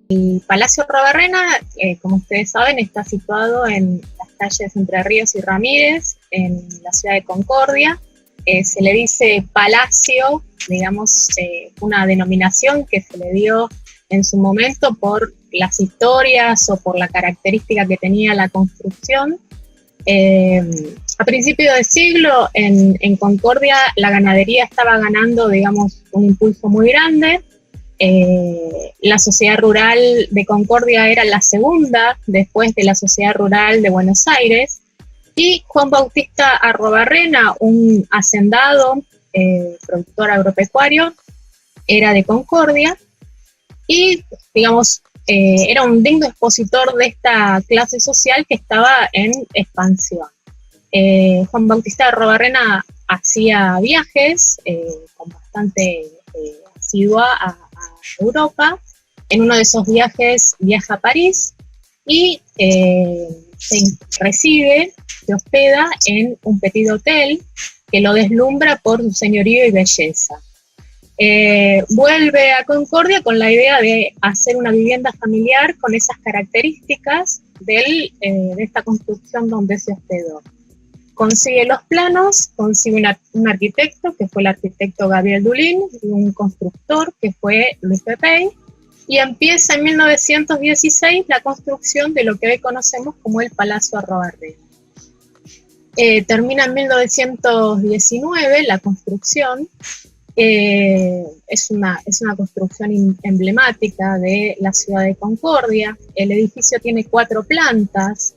El Palacio Arrobarrena, como ustedes saben, está situado en las calles Entre Ríos y Ramírez, en la ciudad de Concordia. Se le dice palacio, digamos, una denominación que se le dio en su momento por las historias o por la característica que tenía la construcción. A principios de siglo, en Concordia, la ganadería estaba ganando, digamos, un impulso muy grande. La sociedad rural de Concordia era la segunda después de la sociedad rural de Buenos Aires, y Juan Bautista Arrobarrena, un hacendado, productor agropecuario, era de Concordia y, digamos, era un digno expositor de esta clase social que estaba en expansión. Juan Bautista Arrobarrena hacía viajes con bastante asidua a Europa. En uno de esos viajes viaja a París y se hospeda en un petit hotel que lo deslumbra por su señorío y belleza. Vuelve a Concordia con la idea de hacer una vivienda familiar con esas características de esta construcción donde se hospedó. Consigue los planos, consigue un arquitecto, que fue el arquitecto Gabriel Dulin, y un constructor, que fue Luis Pepey, y empieza en 1916 la construcción de lo que hoy conocemos como el Palacio Arrobarrena. Termina en 1919 la construcción. Es una construcción emblemática de la ciudad de Concordia. El edificio tiene 4 plantas.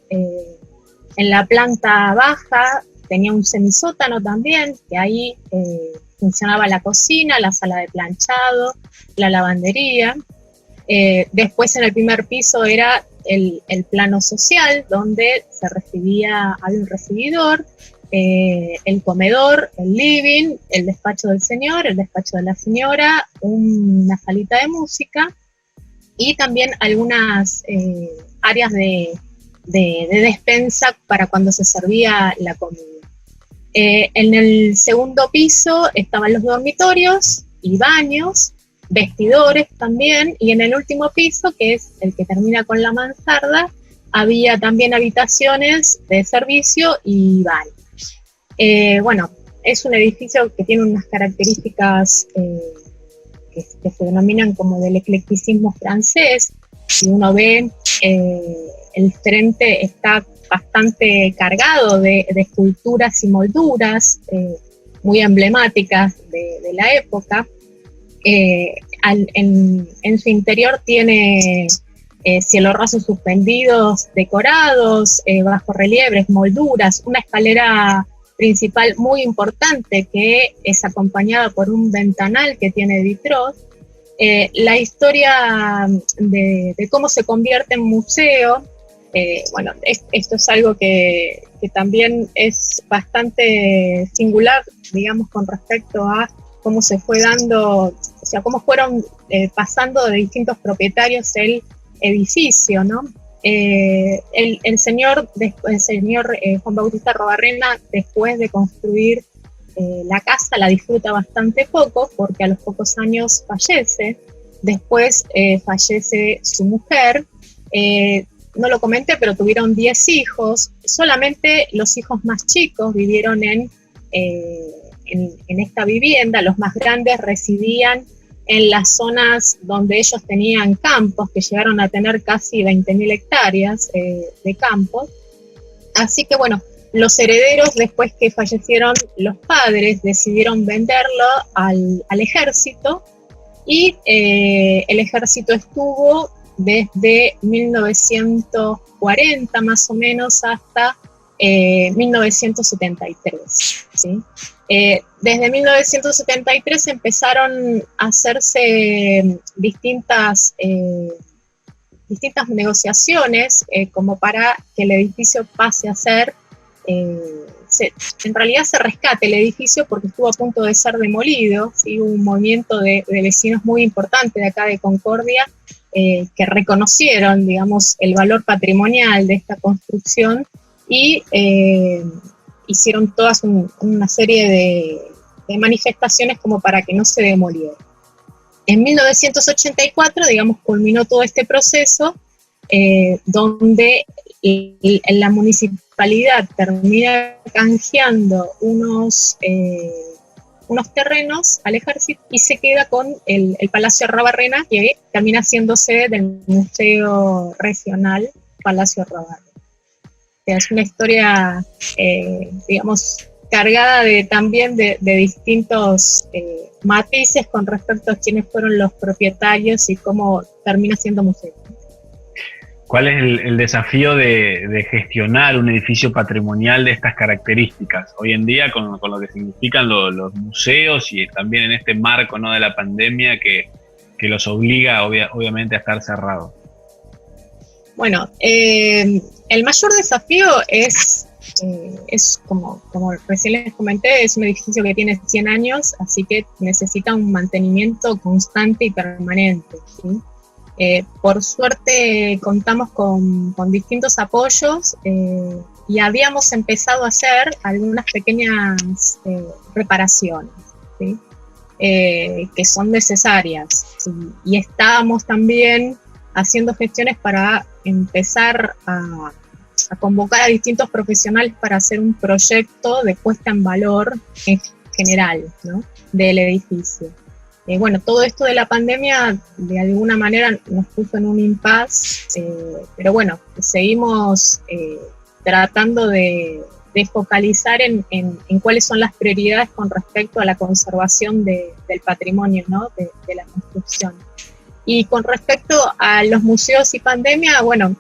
En la planta baja tenía un semisótano también, que ahí funcionaba la cocina, la sala de planchado, la lavandería. Después en el primer piso era el plano social, donde había un recibidor, el comedor, el living, el despacho del señor, el despacho de la señora, una salita de música y también algunas áreas de despensa para cuando se servía la comida. En el segundo piso estaban los dormitorios y baños, vestidores también, y en el último piso, que es el que termina con la mansarda, había también habitaciones de servicio y baños. Bueno, es un edificio que tiene unas características que se denominan como del eclecticismo francés. Si uno ve, el frente está bastante cargado de esculturas y molduras muy emblemáticas de la época. En su interior tiene cielos rasos suspendidos decorados, bajorrelieves, molduras, una escalera principal muy importante que es acompañada por un ventanal que tiene vitrós. La historia de cómo se convierte en museo, bueno, esto es algo que también es bastante singular, digamos, con respecto a cómo se fue dando, o sea, cómo fueron pasando de distintos propietarios el edificio, ¿no? El señor Juan Bautista Arrobarrena, después de construir la casa, la disfruta bastante poco, porque a los pocos años fallece. Después fallece su mujer. No lo comenté, pero tuvieron 10 hijos. Solamente los hijos más chicos vivieron en esta vivienda. Los más grandes residían en las zonas donde ellos tenían campos, que llegaron a tener casi 20.000 hectáreas de campos. Así que bueno, los herederos, después que fallecieron los padres, decidieron venderlo al ejército, y el ejército estuvo desde 1940 más o menos hasta 1973, ¿sí? Desde 1973 empezaron a hacerse distintas negociaciones como para que el edificio pase a ser, en realidad se rescate el edificio porque estuvo a punto de ser demolido, ¿sí? Hubo un movimiento de vecinos muy importante de acá de Concordia que reconocieron, digamos, el valor patrimonial de esta construcción y hicieron todas una serie de manifestaciones como para que no se demoliera. En 1984, digamos, culminó todo este proceso, donde la municipalidad termina canjeando unos terrenos al ejército y se queda con el Palacio Arrabarrena, que termina siendo sede del Museo Regional Palacio Arrabarrena. Es una historia, digamos, cargada también de distintos matices con respecto a quiénes fueron los propietarios y cómo termina siendo museo. ¿Cuál es el desafío de gestionar un edificio patrimonial de estas características hoy en día con lo que significan los museos y también en este marco, ¿no?, de la pandemia que los obliga obviamente a estar cerrados? Bueno, el mayor desafío es como recién les comenté, es un edificio que tiene 100 años, así que necesita un mantenimiento constante y permanente, ¿sí? Por suerte contamos con distintos apoyos y habíamos empezado a hacer algunas pequeñas reparaciones, ¿sí? Que son necesarias, ¿sí? Y estábamos también haciendo gestiones para empezar a convocar a distintos profesionales para hacer un proyecto de puesta en valor en general, ¿no?, del edificio. Bueno, todo esto de la pandemia de alguna manera nos puso en un impasse, pero bueno, seguimos tratando de focalizar en cuáles son las prioridades con respecto a la conservación del patrimonio, ¿no?, de la construcción. Y con respecto a los museos y pandemia, bueno,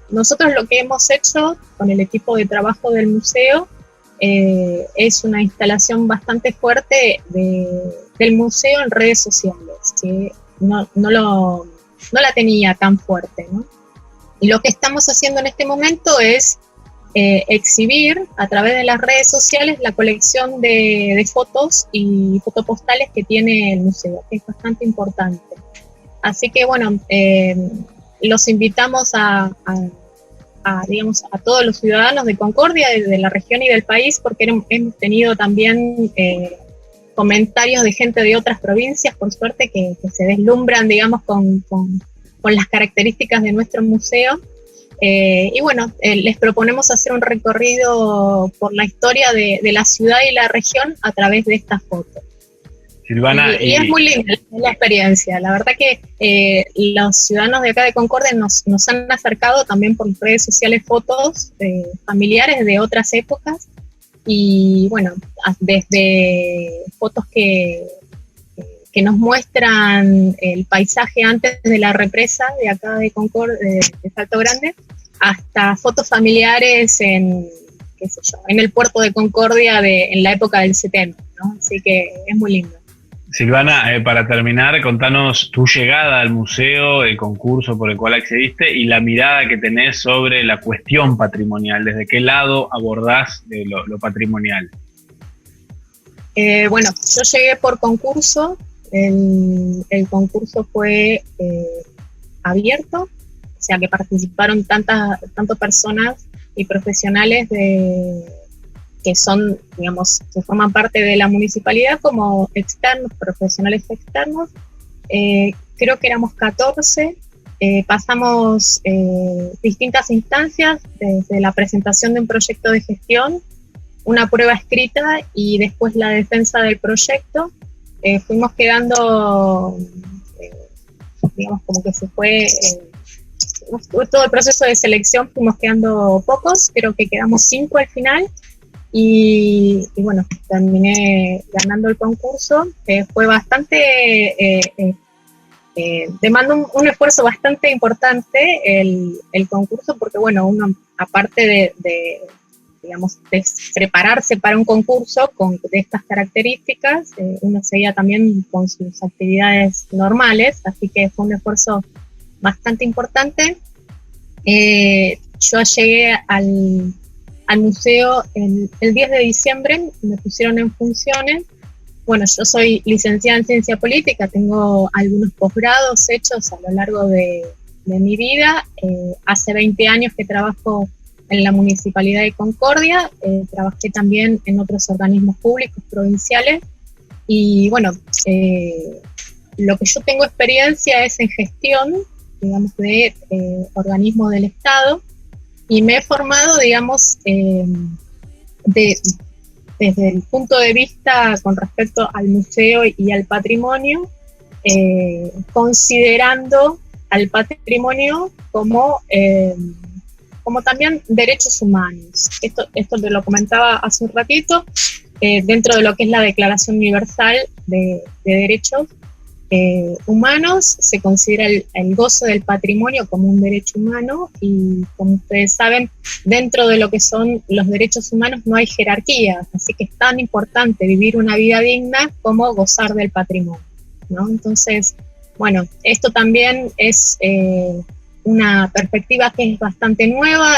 nosotros lo que hemos hecho con el equipo de trabajo del museo es una instalación bastante fuerte del museo en redes sociales, que no la tenía tan fuerte, ¿no? Y lo que estamos haciendo en este momento es exhibir a través de las redes sociales la colección de fotos y fotopostales que tiene el museo, que es bastante importante. Así que bueno, los invitamos digamos, a todos los ciudadanos de Concordia, de la región y del país, porque hemos tenido también comentarios de gente de otras provincias, por suerte, que se deslumbran, digamos, con las características de nuestro museo. Y bueno, les proponemos hacer un recorrido por la historia de la ciudad y la región a través de estas fotos. Silvana, y es muy linda la experiencia. La verdad que los ciudadanos de acá de Concordia nos han acercado también por redes sociales fotos familiares de otras épocas. Y bueno, desde fotos que nos muestran el paisaje antes de la represa de acá de Concordia, de Salto Grande, hasta fotos familiares en el puerto de Concordia en la época del 70, ¿no? Así que es muy lindo. Silvana, para terminar, contanos tu llegada al museo, el concurso por el cual accediste y la mirada que tenés sobre la cuestión patrimonial. ¿Desde qué lado abordás lo patrimonial? Bueno, yo llegué por concurso. El concurso fue abierto, o sea que participaron tanto personas y profesionales que son, digamos, que forman parte de la municipalidad como externos, profesionales externos. Creo que éramos 14, pasamos distintas instancias, desde la presentación de un proyecto de gestión, una prueba escrita y después la defensa del proyecto. Fuimos quedando, digamos, como que se fue, todo el proceso de selección, fuimos quedando pocos, creo que quedamos 5 al final. Y bueno, terminé ganando el concurso. Fue bastante, demandó un esfuerzo bastante importante el concurso, porque bueno, uno aparte digamos, de prepararse para un concurso de estas características, uno seguía también con sus actividades normales, así que fue un esfuerzo bastante importante. Yo llegué al museo el 10 de diciembre, me pusieron en funciones. Bueno, yo soy licenciada en ciencia política, tengo algunos posgrados hechos a lo largo de mi vida. Hace 20 años que trabajo en la Municipalidad de Concordia, trabajé también en otros organismos públicos provinciales, Y bueno, lo que yo tengo experiencia es en gestión, digamos, de organismos del Estado, y me he formado, digamos, desde el punto de vista con respecto al museo y al patrimonio, considerando al patrimonio como también derechos humanos. Esto te lo comentaba hace un ratito, dentro de lo que es la Declaración Universal de Derechos Humanos, se considera el goce del patrimonio como un derecho humano, y como ustedes saben, dentro de lo que son los derechos humanos no hay jerarquías, así que es tan importante vivir una vida digna como gozar del patrimonio, ¿no? Entonces, bueno, esto también es una perspectiva que es bastante nueva,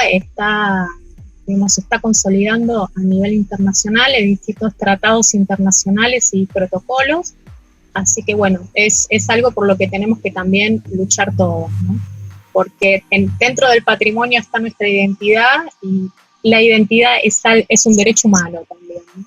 se está consolidando a nivel internacional en distintos tratados internacionales y protocolos. Así que bueno, es algo por lo que tenemos que también luchar todos, ¿no? Porque dentro del patrimonio está nuestra identidad, y la identidad es un derecho humano también, ¿no?